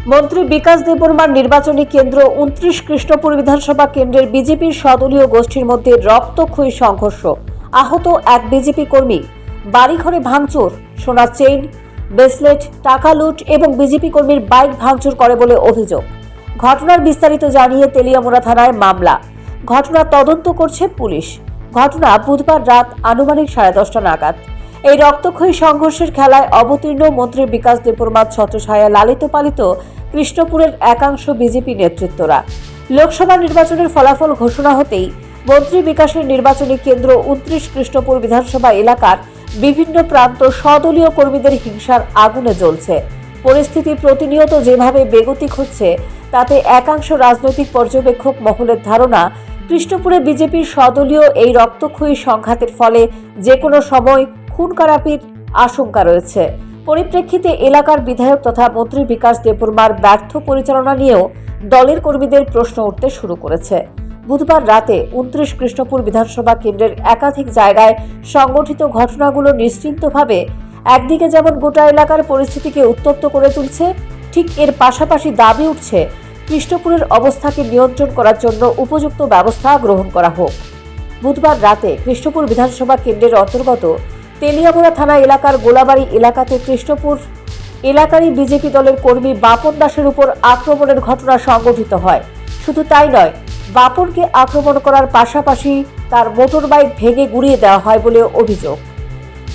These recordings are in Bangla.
মন্ত্রী বিকাশ দেববর্মার নির্বাচনী কেন্দ্র ২৯ কৃষ্ণপুর বিধানসভা কেন্দ্রের বিজেপির সদলীয় গোষ্ঠীর মধ্যে রক্তক্ষয়ী সংঘর্ষ। আহত এক বিজেপি কর্মী। বাড়িঘরে ভাঙচুর, সোনার চেইন, ব্রেসলেট, টাকা লুট এবং বিজেপি কর্মীর বাইক ভাঙচুর করে বলে অভিযোগ। ঘটনার বিস্তারিত জানিয়ে তেলিয়ামুড়া থানায় মামলা। ঘটনার তদন্ত করছে পুলিশ। ঘটনা বুধবার রাত আনুমানিক 10:30 নাগাদ। এই রক্তক্ষয়ী সংঘর্ষের খেলায় অবতীর্ণ মন্ত্রী বিকাশ দেববর্মার ছত্রছায়া লালিত পালিত কৃষ্ণপুরের একাংশ বিজেপি নেতৃত্বরা। লোকসভা নির্বাচনের ফলাফল ঘোষণা হতেই মন্ত্রী বিকাশের নির্বাচনী কেন্দ্র ২৯ কৃষ্ণপুর বিধানসভা এলাকার বিভিন্ন প্রান্ত সদলীয় কর্মীদের হিংসার আগুনে জ্বলছে। পরিস্থিতি প্রতিনিয়ত যেভাবে বেগতিক হচ্ছে তাতে একাংশ রাজনৈতিক পর্যবেক্ষক মহলের ধারণা কৃষ্ণপুরে বিজেপির সদলীয় এই রক্তক্ষয়ী সংঘাতের ফলে যে কোনো সময় খুন খারাপির আশঙ্কা রয়েছে। পরিপ্রেক্ষিতে এলাকার বিধায়ক তথা মন্ত্রী বিকাশ দেববর্মার ব্যর্থ পরিচালনা নিয়েও দলের কর্মীদের প্রশ্ন উঠতে শুরু করেছে। বুধবার রাতে ২৯ কৃষ্ণপুর বিধানসভা কেন্দ্রের একাধিক জায়গায় সংগঠিত ঘটনাগুলো নিশ্চিন্তভাবে একদিকে যেমন গোটা এলাকার পরিস্থিতিকে উত্তপ্ত করে তুলছে, ঠিক এর পাশাপাশি দাবি উঠছে কৃষ্ণপুরের অবস্থাকে নিয়ন্ত্রণ করার জন্য উপযুক্ত ব্যবস্থা গ্রহণ করা হোক। বুধবার রাতে কৃষ্ণপুর বিধানসভা কেন্দ্রের অন্তর্গত তেলিয়ামুড়া থানা এলাকার গোলাবাড়ি এলাকাতে কৃষ্ণপুর এলাকারই বিজেপি দলের কর্মী বাপন দাসের উপর আক্রমণের ঘটনা সংঘটিত হয়। শুধু তাই নয়, বাপনকে আক্রমণ করার পাশাপাশি তার মোটরবাইক ভেঙে গুড়িয়ে দেওয়া হয় বলে অভিযোগ।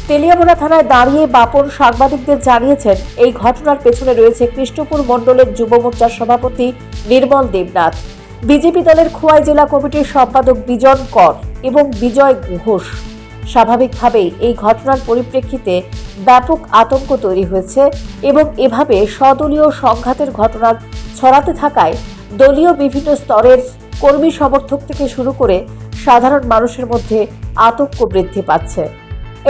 তেলিয়ামুড়া থানায় দাঁড়িয়ে বাপন সাংবাদিকদের জানিয়েছেন, এই ঘটনার পেছনে রয়েছে কৃষ্ণপুর মণ্ডলের যুব মোর্চার সভাপতি নির্মল দেবনাথ, বিজেপি দলের খোয়াই জেলা কমিটির সম্পাদক বিজন কর এবং বিজয় ঘোষ। স্বাভাবিকভাবেই এই ঘটনার পরিপ্রেক্ষিতে ব্যাপক আতঙ্ক তৈরি হয়েছে এবং এভাবে সদলীয় সংঘাতের ঘটনা ছড়াতে থাকায় দলীয় বিভিন্ন স্তরের কর্মী সমর্থক থেকে শুরু করে সাধারণ মানুষের মধ্যে আতঙ্ক বৃদ্ধি পাচ্ছে।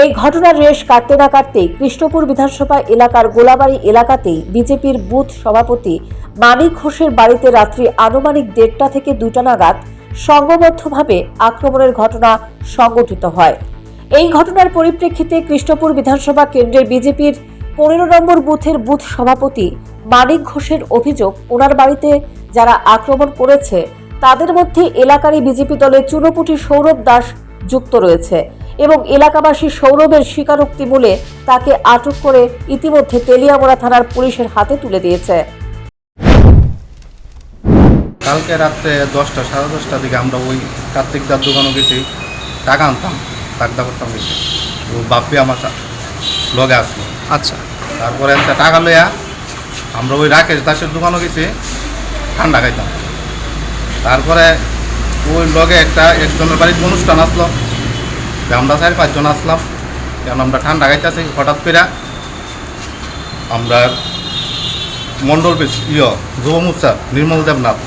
এই ঘটনার রেশ কাটতে না কাটতেই কৃষ্ণপুর বিধানসভা এলাকার গোলাবাড়ি এলাকাতেই বিজেপির বুথ সভাপতি মানিক ঘোষের বাড়িতে রাত্রি আনুমানিক ১:৩০ থেকে ২টা নাগাদ সংঘবদ্ধভাবে আক্রমণের ঘটনা সংঘটিত হয়। এই ঘটনার পরিপ্রেক্ষিতে কৃষ্ণপুর বিধানসভা কেন্দ্রের বিজেপির ১৫ নম্বর বুথের বুথ সভাপতি মানিক ঘোষের অভিযোগ, ওনার বাড়িতে যারা আক্রমণ করেছে তাদের মধ্যে এলাকারই বিজেপি দলের চুনোপুটি সৌরভ দাস যুক্ত রয়েছে এবং এলাকাবাসী সৌরভের স্বীকারোক্তি মূলে তাকে আটক করে ইতিমধ্যে তেলিয়ামুড়া থানার পুলিশের হাতে তুলে দিয়েছে। কালকে রাত্রে 10টা সাড়ে 10টার দিকে আমরা ওই কার্তিক দার দোকানে গেছি, টাকা আনতাম, টাকা করতাম গেছি। ও বাপ্পি আমার লগে আসলো। আচ্ছা, তারপরে একটা টাকা লইয়া আমরা ওই রাকেশ দাসের দোকানে গেছি, ঠান্ডা খাইতাম। তারপরে ওই লগে একটা একজনের বাড়ির অনুষ্ঠান আসলো, আমরা 4-5 জন আসলাম। কারণ আমরা ঠান্ডা খাইতেছি, হঠাৎ করে আমরা মন্ডল যুব মোর্চা নির্মল দেবনাথ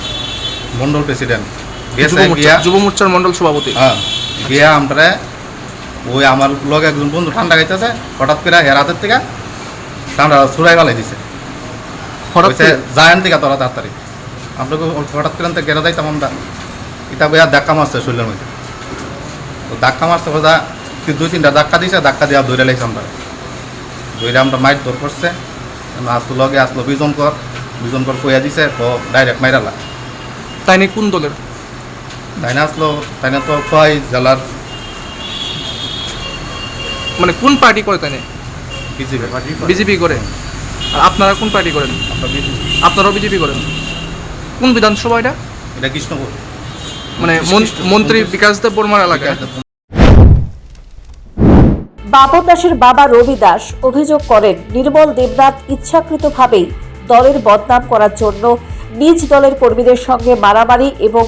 মন্ডল প্রেসিডেন্ট যুব মোর্চার মন্ডল সভাপতি, হ্যাঁ গিয়া আমরা ওই আমার লগে একজন বন্ধু ঠান্ডা খাইতেছে, হঠাৎ করে হের হাতের থেকে ঠান্ডা ছুড়াই ফেলাই দিছে। জায়ান থেকে তোরা তাড়াতাড়ি আমরা হঠাৎ করে গেড়ে যাইতাম আমরা, এটা বইয়া ধাক্কা মারছে শরীরের মধ্যে। তো ধাক্কা মারছে বোঝা 2-3টা ধাক্কা দিয়েছে, ধাক্কা দিয়ে দৌড়ে লাইছে আমরা। দৌড়ে আমরা মাইট দৌড় করছে, আসলো লগে আসলো বিজন কর কইয়া দিছে, ও ডাইরেক্ট মাইরালা। তাই না কোন দলের? তাই না আসলো, তাই না তো খোয়াই জেলার, মানে কোন পার্টি করে? তাই না বিজেপি পার্টি, বিজেপি করে। আর আপনারা কোন পার্টি করেন? আমরা বিজেপি। আপনারাও বিজেপি করেন? কোন বিধানসভা এটা? এটা কৃষ্ণপুর, মানে মন্ত্রী বিকাশ দেববর্মার এলাকায়। বাপন দাসের বাবা রবি দাস অভিযোগ করেন, নির্মল দেবনাথ ইচ্ছাকৃতভাবেই দলের বদনাম করার জন্য নিজ দলের কর্মীদের সঙ্গে মারামারি এবং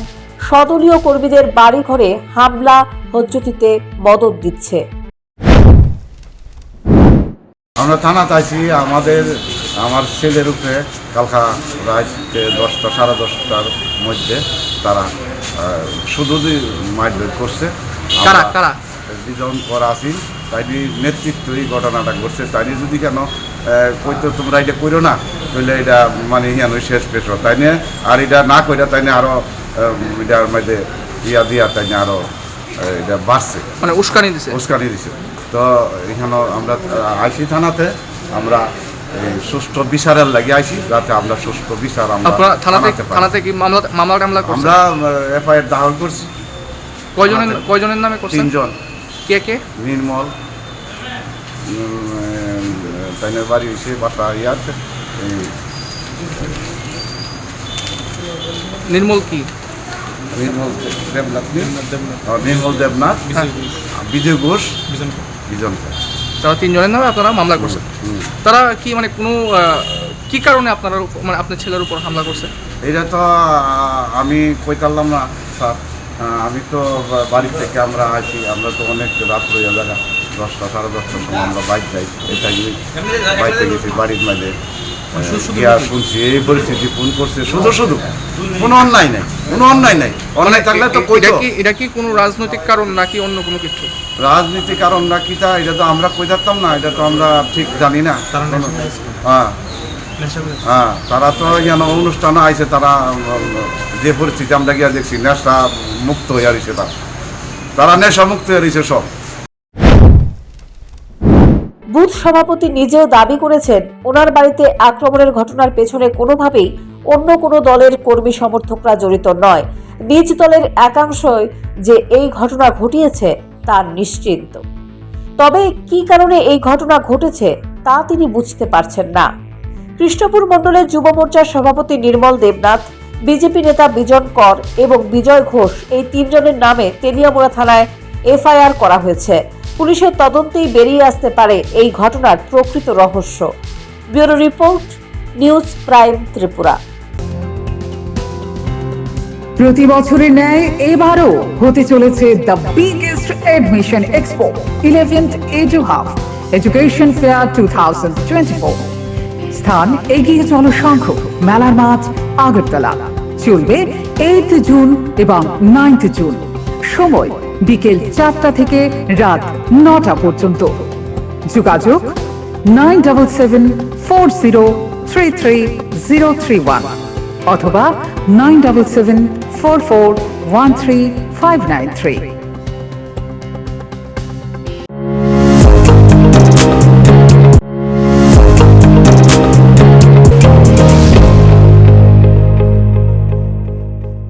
সদলীয় কর্মীদের বাড়িঘরে হামলা হজ্জতিতে মদত দিচ্ছে। আমরা থানাতে আছি, আমার ছেলের উপরে কালকা রাত 10টা সাড়ে 10টার মধ্যে তারা শুধু মারধর করছে। কারা কারা? দুজন করা আছি, তাই নেতৃত্ব এই ঘটনাটা করছে। তাই যদি কেন কইতো তোমরা এটা করো না, তাহলে এটা মানে ইয়ানো শেষ পেশ, তাই নিয়ে আর এটা না কইরা তাই নিয়ে আরো এটার মধ্যে দিয়া তাই নিয়ে আরো এটা বাড়ছে, মানে উস্কানি দিছে। তো এখানে আমরা আইসি থানাতে আমরা এই সুষ্ঠু বিচারের লাগে আইছি, যাতে আমরা সুষ্ঠু বিচার আমরা আপনারা জানাতে পারি। থানাতে কি মামলা টামলা করছেন? আমরা এফআইআর দাখিল করছি। কয়জনের নামে করছেন? 3 জন। কে? নির্মল, তাইনের বাড়ি হয়েছে বাসা ইয়াতে। নির্মল কি? নির্মল দেবনাথ, নির্মল দেবনাথ, বিজয় ঘোষ, বিজন। তারা 3 জনের নামে আপনারা মামলা করছেন। তারা কি মানে কোনো কি কারণে আপনারা মানে আপনার ছেলের উপর হামলা করছে? এটা তো আমি কইতারলাম না স্যার। আমি তো বাড়ি থেকে আমরা আছি, আমরা তো অনেক রাত হয়ে জায়গা 10টা সাড়ে 10টার সময় আমরা বাইক যাই, এটাই বাইকে গেছি বাড়ির মাঝে গিয়া শুনছি এই পরিস্থিতি, ফোন করছে শুধু কোনো অন্যায় নাই, কোনো অন্যায় নাই। অন্যায় থাকলে তো কইতো। এটা কি কোনো রাজনৈতিক কারণ নাকি অন্য কোনো কিছু? রাজনীতি কারণ না কিটা এটা তো আমরা কই থাকতাম না, এটা তো আমরা ঠিক জানি না। হ্যাঁ, তারা তো যেন অনুষ্ঠানে আইছে, তারা যে পরিস্থিতি আমরা গিয়া দেখছি নেশা মুক্ত হয়ে আসছে, তারা নেশা মুক্ত হয়ে আসছে সব। বুথ সভাপতি নিজেও দাবি করেছেন ওনার বাড়িতে আক্রমণের ঘটনার পেছনে কোনোভাবেই অন্য কোনো দলের কর্মী সমর্থকরা জড়িত নয়। নিজ দলের একাংশই যে এই ঘটনা ঘটিয়েছে তা নিশ্চিন্ত। তবে কি কারণে এই ঘটনা ঘটেছে তা তিনি বুঝতে পারছেন না। কৃষ্ণপুর মণ্ডলের যুব মোর্চার সভাপতি নির্মল দেবনাথ, বিজেপি নেতা বিজন কর এবং বিজয় ঘোষ এই 3 জনের নামে তেলিয়ামুড়া থানায় এফআইআর করা হয়েছে। পুলিশের তদন্তেই বেরিয়ে আসতে পারে এই ঘটনার প্রকৃত রহস্য। Bureau report, news prime Tripura. প্রতি বছরের ন্যায় এবারও হতে চলেছে the biggest admission expo 11th এডুহাব education fair 2024। স্থান এগিয়ে চলো সংঘ, মেলার মাঠ, আগরতলা। চলবে 8th জুন এবং 9th জুন। সময় বিকেল 4টা থেকে রাত 9টা পর্যন্ত। যোগাযোগ 9774033031 অথবা 9774413593।